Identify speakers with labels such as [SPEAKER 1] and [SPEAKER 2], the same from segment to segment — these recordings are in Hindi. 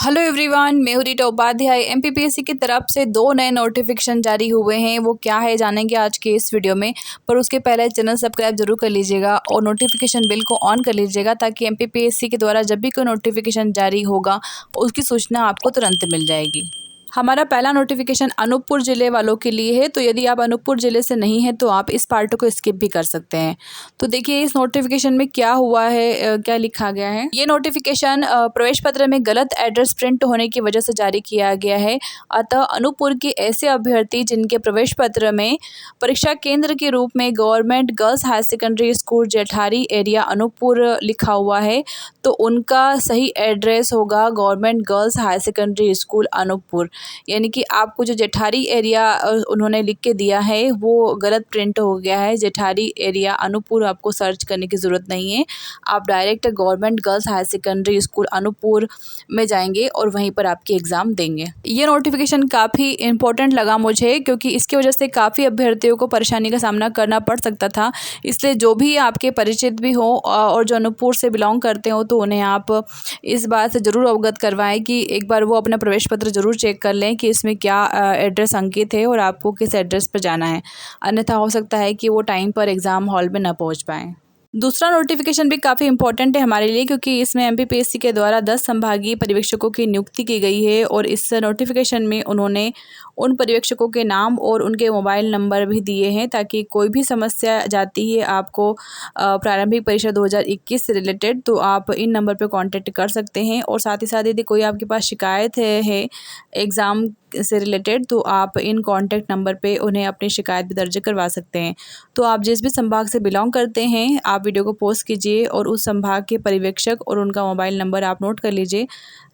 [SPEAKER 1] हेलो एवरीवन, मैं हूँ रीटा उपाध्याय। एमपीपीएससी की तरफ से 2 नए नोटिफिकेशन जारी हुए हैं। वो क्या है जानेंगे आज के इस वीडियो में। पर उसके पहले चैनल सब्सक्राइब जरूर कर लीजिएगा और नोटिफिकेशन बिल को ऑन कर लीजिएगा ताकि एमपीपीएससी के द्वारा जब भी कोई नोटिफिकेशन जारी होगा उसकी सूचना आपको तुरंत मिल जाएगी। हमारा पहला नोटिफिकेशन अनूपपुर ज़िले वालों के लिए है। तो यदि आप अनूपपुर ज़िले से नहीं हैं तो आप इस पार्ट को स्किप भी कर सकते हैं। तो देखिए इस नोटिफिकेशन में क्या हुआ है, क्या लिखा गया है। ये नोटिफिकेशन प्रवेश पत्र में गलत एड्रेस प्रिंट होने की वजह से जारी किया गया है। अतः अनूपपुर के ऐसे अभ्यर्थी जिनके प्रवेश पत्र में परीक्षा केंद्र के रूप में government girls higher secondary school Jethari area Anuppur लिखा हुआ है तो उनका सही एड्रेस होगा government girls higher secondary school Anuppur. यानी कि आपको जो जेठारी एरिया उन्होंने लिख के दिया है वो गलत प्रिंट हो गया है। जेठारी एरिया अनूपपुर आपको सर्च करने की ज़रूरत नहीं है। आप direct government girls higher secondary school Anuppur में जाएंगे और वहीं पर आपकी एग्ज़ाम देंगे। ये नोटिफिकेशन काफ़ी इंपॉर्टेंट लगा मुझे क्योंकि इसकी वजह से काफ़ी अभ्यर्थियों को परेशानी का सामना करना पड़ सकता था। इसलिए जो भी आपके परिचित भी हो और जो अनूपपुर से बिलोंग करते हो तो उन्हें आप इस बात से ज़रूर अवगत करवाएं कि एक बार वो अपना प्रवेश पत्र ज़रूर चेक कर लें कि इसमें क्या एड्रेस अंकित है और आपको किस एड्रेस पर जाना है। अन्यथा हो सकता है कि वो टाइम पर एग्ज़ाम हॉल में ना पहुंच पाएँ। दूसरा नोटिफिकेशन भी काफ़ी इंपॉर्टेंट है हमारे लिए क्योंकि इसमें एमपीपीएससी के द्वारा 10 संभागीय पर्यवेक्षकों की नियुक्ति की गई है और इस नोटिफिकेशन में उन्होंने उन पर्यवेक्षकों के नाम और उनके मोबाइल नंबर भी दिए हैं ताकि कोई भी समस्या जाती है आपको प्रारंभिक परीक्षा 2021 से रिलेटेड तो आप इन नंबर पर कांटेक्ट कर सकते हैं। और साथ ही साथ यदि कोई आपके पास शिकायत है एग्ज़ाम से रिलेटेड तो आप इन कॉन्टैक्ट नंबर पे उन्हें अपनी शिकायत भी दर्ज करवा सकते हैं। तो आप जिस भी संभाग से बिलोंग करते हैं आप वीडियो को पोस्ट कीजिए और उस संभाग के पर्यवेक्षक और उनका मोबाइल नंबर आप नोट कर लीजिए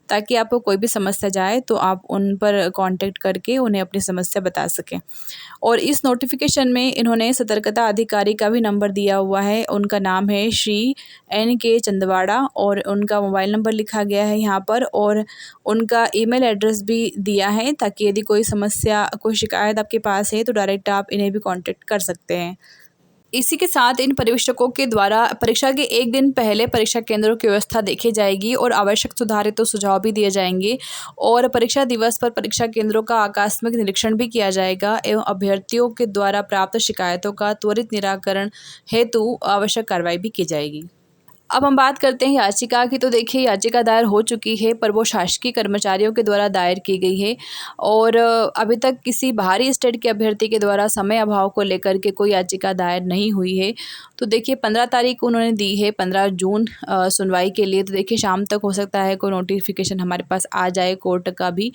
[SPEAKER 1] ताकि आपको कोई भी समस्या जाए तो आप उन पर कांटेक्ट करके उन्हें अपनी समस्या बता सकें। और इस नोटिफिकेशन में इन्होंने सतर्कता अधिकारी का भी नंबर दिया हुआ है। उनका नाम है श्री NK चंदवाड़ा और उनका मोबाइल नंबर लिखा गया है यहाँ पर और उनका ईमेल एड्रेस भी दिया है ताकि यदि कोई समस्या कोई शिकायत आपके पास है तो डायरेक्ट आप इन्हें भी कांटेक्ट कर सकते हैं। इसी के साथ इन पर्यवेक्षकों के द्वारा परीक्षा के एक दिन पहले परीक्षा केंद्रों की व्यवस्था देखी जाएगी और आवश्यक सुधारित तो सुझाव भी दिए जाएंगे और परीक्षा दिवस पर परीक्षा केंद्रों का आकस्मिक निरीक्षण भी किया जाएगा एवं अभ्यर्थियों के द्वारा प्राप्त शिकायतों का त्वरित निराकरण हेतु आवश्यक कार्रवाई भी की जाएगी। अब हम बात करते हैं याचिका की। तो देखिए याचिका दायर हो चुकी है पर वो शासकीय कर्मचारियों के द्वारा दायर की गई है और अभी तक किसी बाहरी स्टेट के अभ्यर्थी के द्वारा समय अभाव को लेकर के कोई याचिका दायर नहीं हुई है। तो देखिए 15 तारीख उन्होंने दी है 15 जून सुनवाई के लिए। तो देखिए शाम तक हो सकता है कोई नोटिफिकेशन हमारे पास आ जाए कोर्ट का भी।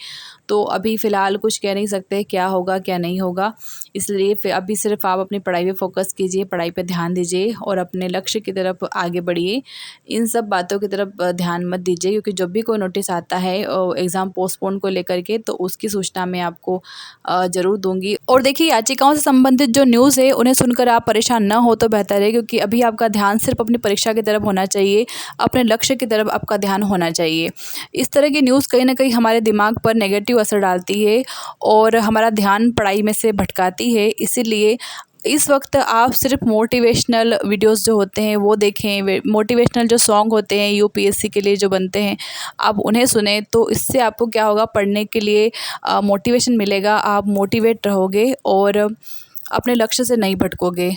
[SPEAKER 1] तो अभी फ़िलहाल कुछ कह नहीं सकते क्या होगा क्या नहीं होगा। इसलिए अभी सिर्फ आप अपनी पढ़ाई पे फोकस कीजिए, पढ़ाई पे ध्यान दीजिए और अपने लक्ष्य की तरफ आगे बढ़िए। इन सब बातों की तरफ ध्यान मत दीजिए क्योंकि जब भी कोई नोटिस आता है एग्ज़ाम पोस्टपोन को लेकर के तो उसकी सूचना मैं आपको ज़रूर दूंगी। और देखिए याचिकाओं से संबंधित जो न्यूज़ है उन्हें सुनकर आप परेशान ना हो तो बेहतर है क्योंकि अभी आपका ध्यान सिर्फ अपनी परीक्षा की तरफ होना चाहिए, अपने लक्ष्य की तरफ आपका ध्यान होना चाहिए। इस तरह की न्यूज़ कहीं ना कहीं हमारे दिमाग पर नेगेटिव असर डालती है और हमारा ध्यान पढ़ाई में से भटकाती है। इसीलिए इस वक्त आप सिर्फ मोटिवेशनल वीडियोस जो होते हैं वो देखें, मोटिवेशनल जो सॉन्ग होते हैं यूपीएससी के लिए जो बनते हैं आप उन्हें सुने। तो इससे आपको क्या होगा, पढ़ने के लिए मोटिवेशन मिलेगा, आप मोटिवेट रहोगे और अपने लक्ष्य से नहीं भटकोगे।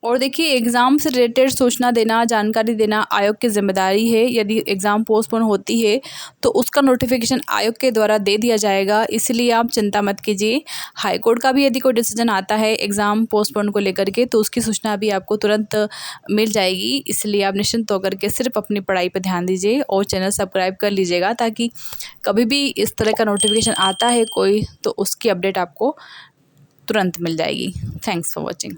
[SPEAKER 1] और देखिए एग्ज़ाम से रिलेटेड सूचना देना, जानकारी देना आयोग की जिम्मेदारी है। यदि एग्ज़ाम पोस्टपोन होती है तो उसका नोटिफिकेशन आयोग के द्वारा दे दिया जाएगा, इसलिए आप चिंता मत कीजिए। हाई कोर्ट का भी यदि कोई डिसीजन आता है एग्ज़ाम पोस्टपोन को लेकर के तो उसकी सूचना भी आपको तुरंत मिल जाएगी। इसलिए आप निश्चिंत होकर के सिर्फ अपनी पढ़ाई पर ध्यान दीजिए और चैनल सब्सक्राइब कर लीजिएगा ताकि कभी भी इस तरह का नोटिफिकेशन आता है कोई तो उसकी अपडेट आपको तुरंत मिल जाएगी। Thanks for watching.